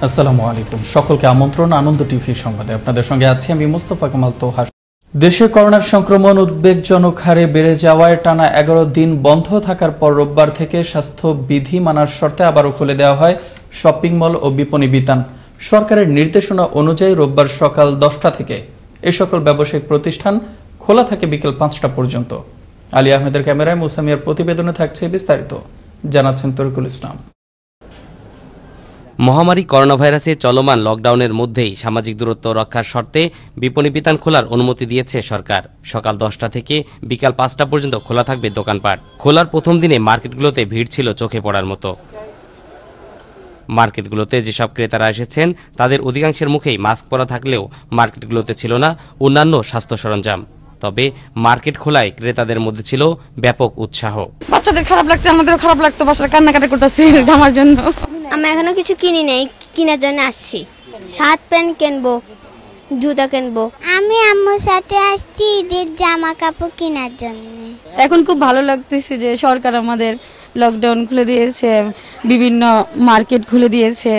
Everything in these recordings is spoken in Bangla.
আসসালামু আলাইকুম, সকলকে আমন্ত্রণ আনন্দ টিভি সংবাদে। আপনাদের সঙ্গে আছি আমি মোস্তফা কামাল তোহা। দেশে করোনার সংক্রমণ উদ্বেগজনক হারে বেড়ে যাওয়ায় টানা 11 দিন বন্ধ থাকার পর রোববার থেকে স্বাস্থ্য বিধি মানার শর্তে আবারও খুলে দেওয়া হয় শপিং মল ও বিপণী বিতান। সরকারের নির্দেশনা অনুযায়ী রোববার সকাল 10টা থেকে এ সকল ব্যবসায়িক প্রতিষ্ঠান খোলা থাকে বিকেল 5টা পর্যন্ত। আলী আহমেদের ক্যামেরায় মুসামিয়ার প্রতিবেদনে থাকছে বিস্তারিত, জানাচ্ছেন তরিকুল ইসলাম। মহামারী করোনা ভাইরাসে চলমান লকডাউনের মধ্যেই সামাজিক দূরত্ব রক্ষার শর্তে বিপণী বিতান খোলার অনুমতি দিয়েছে সরকার। সকাল 10টা থেকে বিকাল 5টা পর্যন্ত খোলা থাকবে দোকানপাট। খোলার প্রথম দিনে মার্কেটগুলোতে ভিড় ছিল চোখে পড়ার মতো। মার্কেটগুলোতে যেসব ক্রেতারা এসেছেন তাদের অধিকাংশের মুখেই মাস্ক পরা থাকলেও মার্কেটগুলোতে ছিল না অন্যান্য স্বাস্থ্য সরঞ্জাম। তবে মার্কেট খোলায় ক্রেতাদের মধ্যে ছিল ব্যাপক উৎসাহ। বাচ্চাদের খারাপ লাগতো, আমাদেরও খারাপ লাগতো, বাচ্চারা কান্নাকাটি করতেছে জামার জন্য। আমি এখনো কিছু কিনি নাই, কেনার জন্য আসছি। শার্ট প্যান্ট কিনবো, জুতা কিনবো। আমি আম্মুর সাথে আসছি ঈদের জামা কাপড় কেনার জন্য। এখন খুব ভালো লাগতেছে যে সরকার আমাদের লকডাউন খুলে দিয়েছে, বিভিন্ন মার্কেট খুলে দিয়েছে,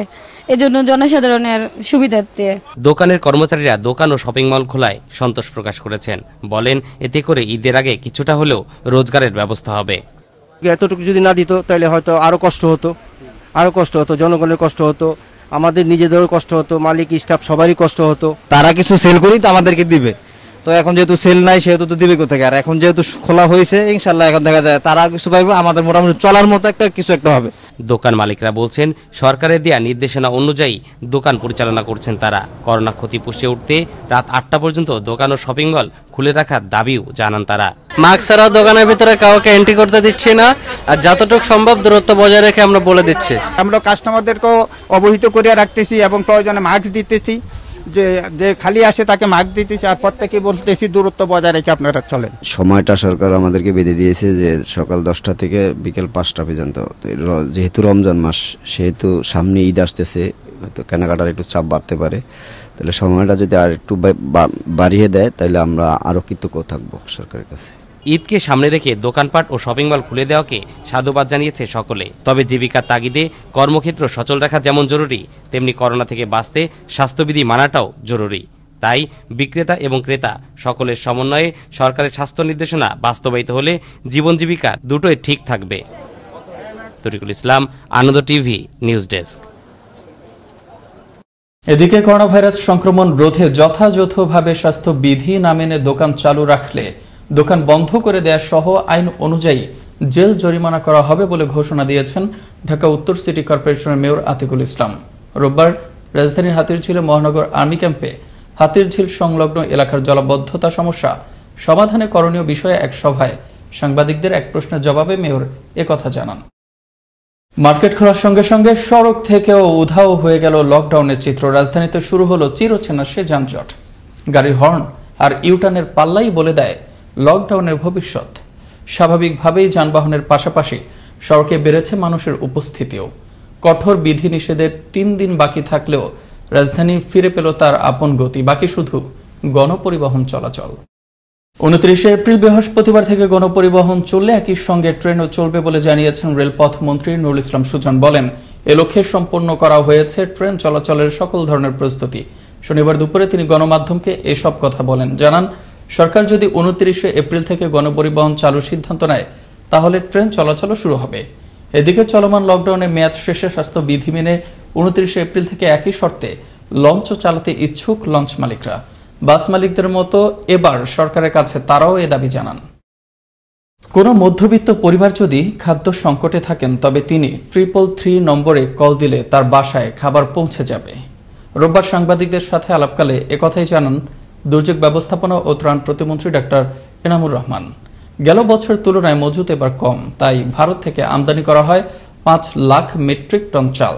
এজন্য জনসাধারণের সুবিধার্থে। দোকানের কর্মচারীরা দোকান ও শপিং মল খোলায় সন্তোষ প্রকাশ করেছেন। বলেন এতে করে ঈদের আগে কিছুটা হলেও রোজগারের ব্যবস্থা হবে। এতটুকু যদি না দিত তাহলে হয়তো আরো কষ্ট হতো, জনগণের কষ্ট হতো, আমাদের নিজেদেরও কষ্ট হতো, মালিক স্টাফ সবারই কষ্ট হতো। তারা কিছু সেল করি তো আমাদেরকে দিবে, তো এখন যেহেতু সেল নাই সেহেতু তো দিবে কোথায়। আর এখন যেহেতু খোলা হয়েছে ইনশাল্লাহ এখন দেখা যায় তারা কিছু পাইবে, আমাদের মোটামুটি চলার মতো কিছু একটা হবে। দোকান মালিকরা বলছেন সরকারের দেয়া নির্দেশনা অনুযায়ী দোকান পরিচালনা করছেন তারা। করোনা ক্ষতি পুষিয়ে উঠতে রাত 8টা পর্যন্ত দোকান ও শপিং মল খুলে রাখার দাবিও জানান তারা। মাস্ক ছাড়া দোকানের ভিতরে কাউকে এন্ট্রি করতে দিচ্ছি না, আর যতটুকু সম্ভব দূরত্ব বজায় রেখে আমরা বলে দিচ্ছি। আমরা কাস্টমারদেরকেও অবহিত করিয়া রাখতেছি এবং প্রয়োজনে মাস্ক দিতেছি, যে খালি আসে তাকে মাস্ক দিতেছি, আর প্রত্যেকে বলতেছি দূরত্ব বজায় রেখে আপনারা চলেন। সময়টা সরকার আমাদেরকে বেঁধে দিয়েছে যে সকাল 10টা থেকে বিকেল 5টা পর্যন্ত। যেহেতু রমজান মাস সেহেতু সামনে ঈদ আসতেছে, হয়তো কেনাকাটার একটু চাপ বাড়তে পারে, তাহলে সময়টা যদি আর একটু বাড়িয়ে দেয় তাহলে আমরা আরো কৃতজ্ঞ থাকবো সরকারের কাছে। ঈদকে সামনে রেখে দোকানপাট ও শপিং মল খুলে দেওয়াকে সাধুবাদ জানিয়েছে সকলে। তবে জীবিকার তাগিদে কর্মক্ষেত্র সচল রাখা যেমন জরুরি, তেমনি করোনা থেকে বাঁচতে স্বাস্থ্যবিধি মানাটাও জরুরি। তাই বিক্রেতা এবং ক্রেতা সকলের সমন্বয়ে সরকারের স্বাস্থ্য নির্দেশনা বাস্তবায়িত হলে জীবন জীবিকা দুটোই ঠিক থাকবে। তরিকুল ইসলাম, আনন্দ টিভি, নিউজ ডেস্ক। এদিকে করোনা ভাইরাস সংক্রমণ রোধে যথাযথভাবে স্বাস্থ্য বিধি না মেনে দোকান চালু রাখলে দোকান বন্ধ করে দেয়া সহ আইন অনুযায়ী জেল জরিমানা করা হবে বলে ঘোষণা দিয়েছেন ঢাকা উত্তর সিটি কর্পোরেশনের মেয়র আতিকুল ইসলাম। রোববার রাজধানীর হাতিরঝিলে মহানগর আর্মি ক্যাম্পে হাতিরঝিল সংলগ্ন এলাকার জলাবদ্ধতা সমস্যা সমাধানে করণীয় বিষয়ে এক সভায় সাংবাদিকদের এক প্রশ্নের জবাবে মেয়র একথা জানান। মার্কেট খোলার সঙ্গে সঙ্গে সড়ক থেকেও উধাও হয়ে গেল লকডাউনের চিত্র। রাজধানীতে শুরু হলো চিরচেনা সে যানজট। গাড়ির হর্ন আর ইউটার্নের পাল্লাই বলে দেয় লকডাউনের ভবিষ্যৎ। স্বাভাবিকভাবেই যানবাহনের পাশাপাশি সড়কে বেড়েছে মানুষের উপস্থিতিও। কঠোর বিধিনিষেধের 3 দিন বাকি থাকলেও রাজধানী ফিরে পেল তার আপন গতি। বাকি শুধু গণপরিবহন চলাচল। 29 এপ্রিল বৃহস্পতিবার থেকে গণপরিবহন চললে একই সঙ্গে ট্রেনও চলবে বলে জানিয়েছেন রেলপথ মন্ত্রী নুরুল ইসলাম সুজন। বলেন এ লক্ষ্যে সম্পন্ন করা হয়েছে ট্রেন চলাচলের সকল ধরনের প্রস্তুতি। শনিবার দুপুরে তিনি গণমাধ্যমকে এসব কথা বলেন। জানান সরকার যদি 29 এপ্রিল থেকে গণপরিবহন চালুর সিদ্ধান্ত নেয় তাহলে ট্রেন চলাচল শুরু হবে। এদিকে চলমান লকডাউনের মেয়াদ শেষে স্বাস্থ্য বিধি মেনে 29 এপ্রিল থেকে একই শর্তে লঞ্চ চালাতে ইচ্ছুক লঞ্চ মালিকরা। বাস মালিকদের মতো এবার সরকারের কাছে তারাও এ দাবি জানান। কোনো মধ্যবিত্ত পরিবার যদি খাদ্য সংকটে থাকেন তবে তিনি 333 নম্বরে কল দিলে তার বাসায় খাবার পৌঁছে যাবে। রোববার সাংবাদিকদের সাথে আলাপকালে একথাই জানান দুর্যোগ ব্যবস্থাপনা ও ত্রাণ প্রতিমন্ত্রী ডাক্তার এনামুর রহমান। গেল বছরের তুলনায় মজুত এবার কম, তাই ভারত থেকে আমদানি করা হয় 5 লাখ মেট্রিক টন চাল।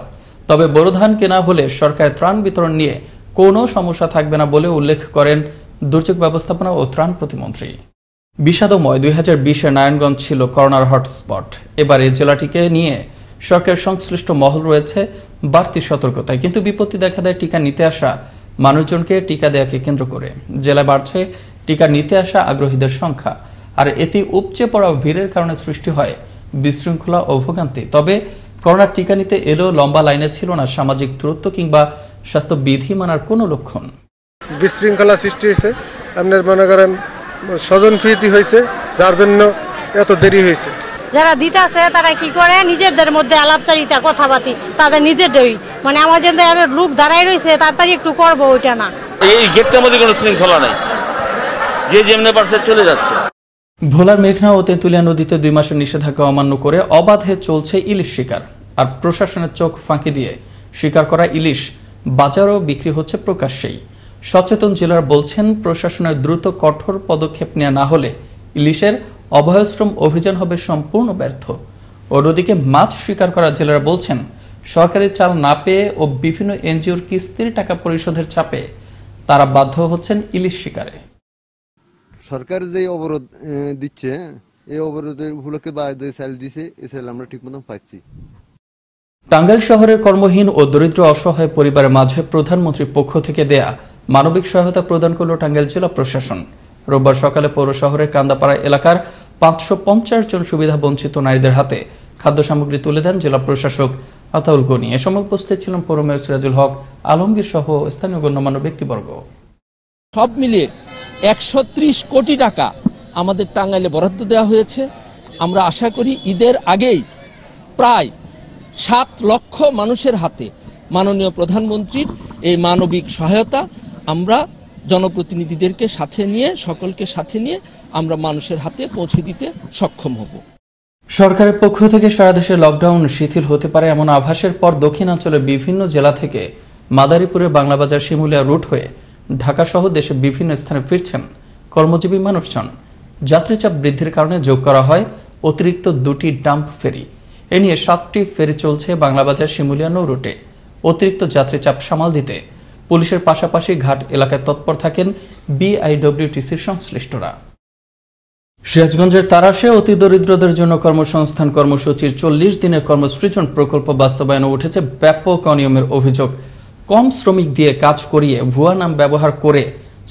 তবে বোরো ধান কেনা হলে সরকারের ত্রাণ বিতরণ নিয়ে কোনো সমস্যা থাকবে না বলে উল্লেখ করেন দুর্যোগ ব্যবস্থাপনা ও ত্রাণ প্রতিমন্ত্রী। বিষাদময় 2020 নারায়ণগঞ্জ ছিল করোনার হটস্পট। এবারে জেলাটিকে নিয়ে সরকারের সংশ্লিষ্ট মহল রয়েছে বাড়তি সতর্কতায়, কিন্তু বিপত্তি দেখা দেয় টিকা নিতে আসা মানুষজনকে টিকা দেওয়াকে কেন্দ্র করে। জেলায় বাড়ছে টিকা নিতে আসা আগ্রহীদের সংখ্যা, আর এতে উপচে পড়া ভিড়ের কারণে সৃষ্টি হয় বিশৃঙ্খলা ও ভোগান্তি। তবে করোনার টিকা নিতে এলেও লম্বা লাইনে ছিল না সামাজিক দূরত্ব কিংবা স্বাস্থ্য বিধি মানার কোনো লক্ষণ। বিশৃঙ্খলা সৃষ্টি হয়েছে, আপনার মনে করেন স্বজন প্রীতি হয়েছে, যার জন্য এত দেরি হয়েছে। যারা দিতে আছে তারা কি করে নিজেদের মধ্যে আলাপচারিতা কথাবার্তি তাদের নিজেদেরই মানে আমার যে লোক দাঁড়াই রয়েছে তাড়াতাড়ি একটু করবো ওইটা না। এই গেটটার মধ্যে কোনো শৃঙ্খলা নাই, যে যেমনি পারছে চলে যাচ্ছে। ভোলার মেঘনা ও তেঁতুলিয়া নদীতে 2 মাসের নিষেধাজ্ঞা অমান্য করে অবাধে চলছে ইলিশ শিকার। আর প্রশাসনের চোখ ফাঁকি দিয়ে শিকার করা ইলিশ বাজারও বিক্রি হচ্ছে প্রকাশ্যেই। সচেতন জেলার বলছেন প্রশাসনের দ্রুত কঠোর পদক্ষেপ নেওয়া না হলে ইলিশের অভয়াশ্রম অভিযান হবে সম্পূর্ণ ব্যর্থ। অন্যদিকে মাছ শিকার করা জেলারা বলছেন সরকারি চাল না পেয়ে ও বিভিন্ন এনজিওর কিস্তির টাকা পরিশোধের চাপে তারা বাধ্য হচ্ছেন ইলিশ শিকারে। সরকার যে অবরোধ দিচ্ছে, এই অবরোধের উপলক্ষে বাইরে সেল দিছে, এই সেল আমরা ঠিক মতন পাচ্ছি। টাঙ্গাইল শহরের কর্মহীন ও দরিদ্র অসহায় পরিবারের মাঝে প্রধানমন্ত্রীর পক্ষ থেকে দেয়া মানবিক সহায়তা প্রদান করল টাঙ্গাইল জেলা প্রশাসন। রোববার সকালে পৌর শহরের কান্দাপাড়া এলাকার 550 জন সুবিধা বঞ্চিত নারীদের হাতে খাদ্য সামগ্রী তুলে দেন জেলা প্রশাসক আতাউল গনি। এ সময় উপস্থিত ছিলেন পৌর মেয়র সিরাজুল হক আলমগীর সহ স্থানীয় গণ্যমান্য ব্যক্তিবর্গ। সব মিলিয়ে 130 কোটি টাকা আমাদের টাঙ্গাইলে বরাদ্দ দেওয়া হয়েছে। আমরা আশা করি ঈদের আগেই প্রায় 7 লক্ষ মানুষের হাতে মাননীয় প্রধানমন্ত্রীর এই মানবিক সহায়তা আমরা জনপ্রতিনিধিদেরকে সাথে নিয়ে সকলকে সাথে নিয়ে আমরা মানুষের হাতে পৌঁছে দিতে সক্ষম হব। সরকারের পক্ষ থেকে সারা দেশে লকডাউন শিথিল হতে পারে এমন আভাসের পর দক্ষিণাঞ্চলের বিভিন্ন জেলা থেকে মাদারীপুরের বাংলাবাজার শিমুলিয়া রুট হয়ে ঢাকা সহ দেশের বিভিন্ন স্থানে ফিরছেন কর্মজীবী মানুষজন। যাত্রীচাপ বৃদ্ধির কারণে যোগ করা হয় অতিরিক্ত 2টি ডাম্প ফেরি। এ নিয়ে 7টি ফেরি চলছে বাংলাবাজার শিমুলিয়া নৌ রুটে। অতিরিক্ত যাত্রীচাপ সামাল দিতে পুলিশের পাশাপাশি ঘাট এলাকায় তৎপর থাকেন বিআইডব্লিউটিসির সংশ্লিষ্টরা। সিরাজগঞ্জের তারাশে অতি দরিদ্রদের জন্য কর্মসংস্থান কর্মসূচির 40 দিনের কর্মসৃজন প্রকল্প বাস্তবায়নে উঠেছে ব্যাপক অনিয়মের অভিযোগ। কম শ্রমিক দিয়ে কাজ করিয়ে ভুয়া নাম ব্যবহার করে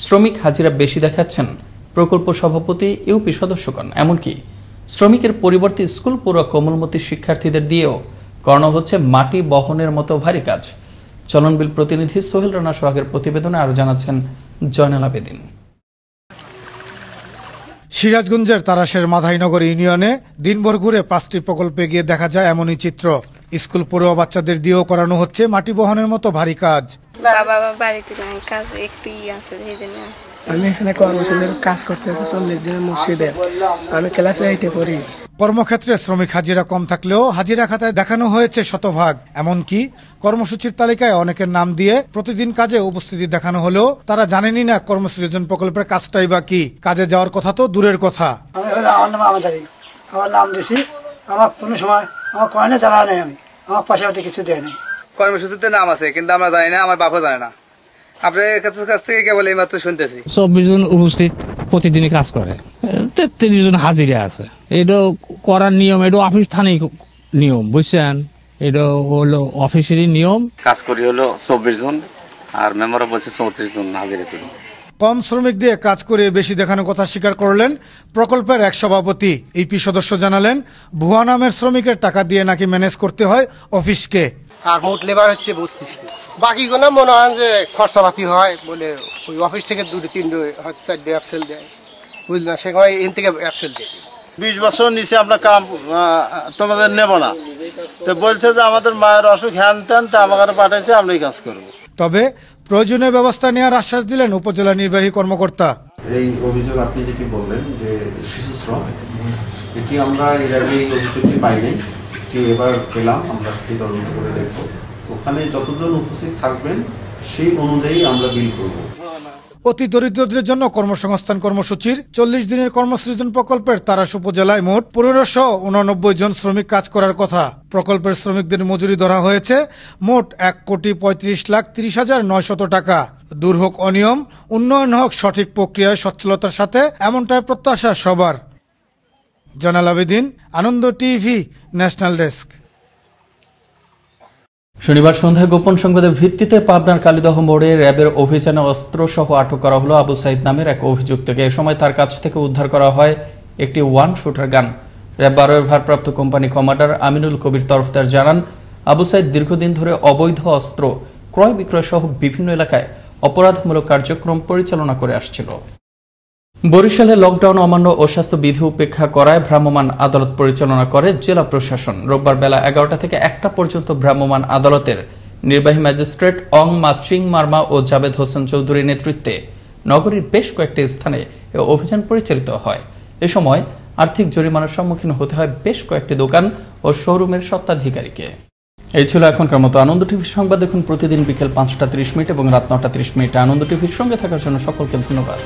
শ্রমিক হাজিরা বেশি দেখাচ্ছেন প্রকল্প সভাপতি ইউপি সদস্যগণ। এমনকি শ্রমিকের পরিবর্তে স্কুল পড়ুয়া কোমলমতি শিক্ষার্থীদের দিয়েও করানো হচ্ছে মাটি বহনের মতো ভারী কাজ। চলনবিল প্রতিনিধি সোহেল রানা সোহাগের প্রতিবেদনে আরো জানাচ্ছেন জয়নাল আবেদিন। সিরাজগঞ্জের তারাশের মাধাইনগর ইউনিয়নে দিনভর ঘুরে 5টি প্রকল্পে গিয়ে দেখা যায় এমনই চিত্র। স্কুল পড়ুয়া বাচ্চাদের দিয়েও করানো হচ্ছে মাটি বহনের মতো ভারী কাজ। বাবা বাড়িতে নাই, কাজ একটু আছে এই জন্য আসছি। আমি এখানে কর্মচারীদের কাজ করতে আছি 40 দিনের মসজিদে। আমি ক্লাস 8-এ পড়ি। কর্মক্ষেত্রে শ্রমিক হাজিরা কম থাকলেও হাজিরা খাতায় দেখানো হয়েছে শতভাগ। এমনকি কর্মসূচির তালিকায় অনেকের নাম দিয়ে প্রতিদিন কাজে উপস্থিতি দেখানো হলেও তারা জানেনই না কর্মসৃজন প্রকল্পের কাজটাই বা কি। কাজে যাওয়ার কথা তো দূরের কথা। আমার নাম দিছি, আমার কোনো সময় আমার কয়না জানা নেই, আমি আমার পাশাপাশি কিছু দেয় না। কর্মসূচিতে নাম আছে কিন্তু আমরা জানি না, আমার বাপও জানে না। আপনার কাছ থেকে কেবল এই মাত্র শুনতেছি। 24 জন উপস্থিত প্রতিদিনই কাজ করে, 33 জন হাজিরা আছে। এটা করার নিয়ম, এটা অফিস থানায় নিয়ম, বুঝছেন? এটা হলো অফিসেরই নিয়ম। কাজ করি হলো 24 জন, আর মেম্বারও বলছে 34 জন হাজিরা তুলি। কম শ্রমিক দিয়ে কাজ করে বেশি দেখানোর কথা স্বীকার করলেন প্রকল্পের এক সভাপতি। ইপি সদস্য জানালেন ভুয়া নামের শ্রমিকের টাকা দিয়ে নাকি ম্যানেজ করতে হয় অফিসকে। আর মোট লেবার হচ্ছে 32। বাকিগুলো মনে হয় যে খরচাপাতি হয় বলে ওই অফিস থেকে 2-3 অ্যাপসেল দেয়, বুঝলেন? সেখানে এন থেকে অ্যাপসেল দেয়। 20 বছর নিচে আমরা কাম তোমাদের নেব না, তো বলছে যে আমাদের মায়ের অসুখ হ্যান ত্যান, তা আমাকে পাঠাইছে, আমরা এই কাজ করবো। তবে প্রয়োজনীয় ব্যবস্থা নেওয়ার আশ্বাস দিলেন উপজেলা নির্বাহী কর্মকর্তা। এই অভিযোগ আপনি যেটি বললেন যে শিশু শ্রম, এটি আমরা এর আগে এই অভিযোগটি পাইনি, এটি এবার পেলাম। আমরা সেটি তদন্ত করে দেখব, ওখানে যতজন উপস্থিত থাকবেন সেই অনুযায়ী আমরা বিল করব। অতি দরিদ্রদের জন্য কর্মসংস্থান কর্মসূচির 40 দিনের কর্মসৃজন প্রকল্পের তারাশ উপজেলায় মোট 1589 জন শ্রমিক কাজ করার কথা। প্রকল্পের শ্রমিকদের মজুরি ধরা হয়েছে মোট 1,35,30,900 টাকা। দূর হোক অনিয়ম, উন্নয়ন হোক সঠিক প্রক্রিয়ায় সচ্ছলতার সাথে, এমনটাই প্রত্যাশা সবার। জয়নাল আবেদিন, আনন্দ টিভি, ন্যাশনাল ডেস্ক। শনিবার সন্ধ্যায় গোপন সংবাদের ভিত্তিতে পাবনার কালিদহ মোড়ে র্যাবের অভিযানে অস্ত্রসহ আটক করা হলো আবু সাইদ নামের এক অভিযুক্তকে। এ সময় তার কাছ থেকে উদ্ধার করা হয় একটি 1 শুটার গান। র্যাব 12 ভারপ্রাপ্ত কোম্পানি কমান্ডার আমিনুল কবির তরফদার জানান, আবু সাইদ দীর্ঘদিন ধরে অবৈধ অস্ত্র ক্রয় বিক্রয় সহ বিভিন্ন এলাকায় অপরাধমূলক কার্যক্রম পরিচালনা করে আসছিল। বরিশালে লকডাউন অমান্য ও স্বাস্থ্যবিধি উপেক্ষা করায় ভ্রাম্যমাণ আদালত পরিচালনা করে জেলা প্রশাসন। রোববার বেলা 11টা থেকে 1টা পর্যন্ত ভ্রাম্যমাণ আদালতের নির্বাহী ম্যাজিস্ট্রেট অং মাচিং মার্মা ও জাবেদ হোসেন চৌধুরীর নেতৃত্বে নগরীর বেশ কয়েকটি স্থানে এ অভিযান পরিচালিত হয়। এ সময় আর্থিক জরিমানার সম্মুখীন হতে হয় বেশ কয়েকটি দোকান ও শোরুমের স্বত্বাধিকারীকে। এই ছিল এখনকার মতো আনন্দ টিভির সংবাদ। দেখুন প্রতিদিন বিকেল 5টা 30 মিনিট এবং রাত 9টা 30 মিনিটে আনন্দ টিভির সঙ্গে থাকার জন্য সকলকে ধন্যবাদ।